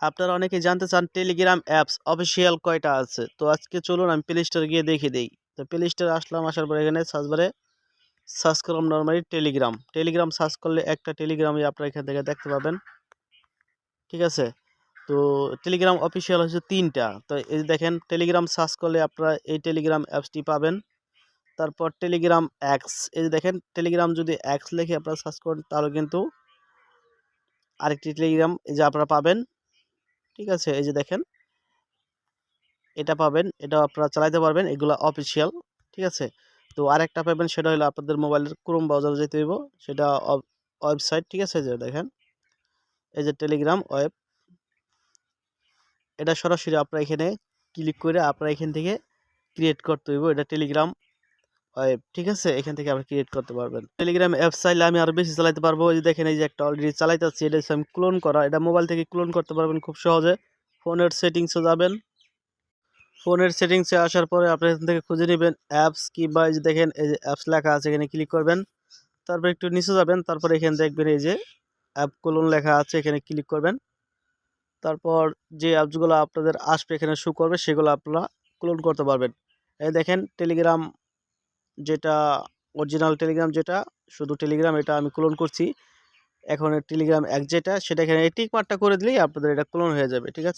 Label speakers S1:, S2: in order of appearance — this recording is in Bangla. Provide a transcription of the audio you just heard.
S1: আপনারা অনেকেই জানতে চান টেলিগ্রাম অ্যাপস অফিসিয়াল কয়টা আছে। তো আজকে চলুন আমি প্লে স্টোরে গিয়ে দেখিয়ে দেই। তো প্লে স্টোরে আসলাম, আসার পরে এখানে সার্চ বারে সার্চ করলাম নরমালি টেলিগ্রাম সার্চ করলে একটা টেলিগ্রামই আপনারা এখান থেকে দেখতে পাবেন। ঠিক আছে, তো টেলিগ্রাম অফিসিয়াল হচ্ছে 3টা। তো এই যে দেখেন টেলিগ্রাম সার্চ করলে আপনারা এই টেলিগ্রাম অ্যাপসটি পাবেন। তারপর টেলিগ্রাম এক্স, এই যে দেখেন টেলিগ্রাম যদি এক্স লিখে আপনারা সার্চ করেন তাহলে কিন্তু আরেকটি টেলিগ্রাম এই যে আপনারা পাবেন। ঠিক আছে, এই যে দেখেন এটা পাবেন, এটাও আপনারা চালাতে পারবেন, এগুলো অফিসিয়াল। ঠিক আছে, তো আরেকটা পাবেন, সেটা হলো আপনাদের মোবাইলের ক্রোম ব্রাউজারে যেতে হইব, সেটা ওয়েবসাইট। ঠিক আছে, যে দেখেন এই যে টেলিগ্রাম ওয়েব, এটা সরাসরি আপনারা এখানে ক্লিক করে আপনারা এখান থেকে ক্রিয়েট করতে হইব, এটা টেলিগ্রাম ওয়েব। ঠিক আছে, এখান থেকে আপনি ক্রিয়েট করতে পারবেন। টেলিগ্রাম অ্যাপ চাইলে আমি আরও বেশি চালাতে পারবো। এই যে দেখেন এই যে একটা অলরেডি চালাইতেছি, এটা হচ্ছে আমি ক্লোন করা, এটা মোবাইল থেকে ক্লোন করতে পারবেন খুব সহজে। ফোনের সেটিংসে যাবেন, ফোনের সেটিংসে আসার পরে আপনি এখান থেকে খুঁজে নেবেন অ্যাপস, কিংবা এই যে দেখেন এই যে অ্যাপস লেখা আছে, এখানে ক্লিক করবেন। তারপর একটু নিচে যাবেন, তারপরে এখানে দেখবেন এই যে অ্যাপ ক্লোন লেখা আছে, এখানে ক্লিক করবেন। তারপর যে অ্যাপসগুলো আপনাদের আসবে এখানে শো করবে, সেগুলো আপনারা ক্লোন করতে পারবেন। এই দেখেন টেলিগ্রাম, যেটা অরিজিনাল টেলিগ্রাম, যেটা শুধু টেলিগ্রাম, এটা আমি ক্লোন করছি। এখন টেলিগ্রাম এক যেটা, সেটা এখানে টিক মার্কটা করে দিলেই আপনাদের এটা ক্লোন হয়ে যাবে। ঠিক আছে।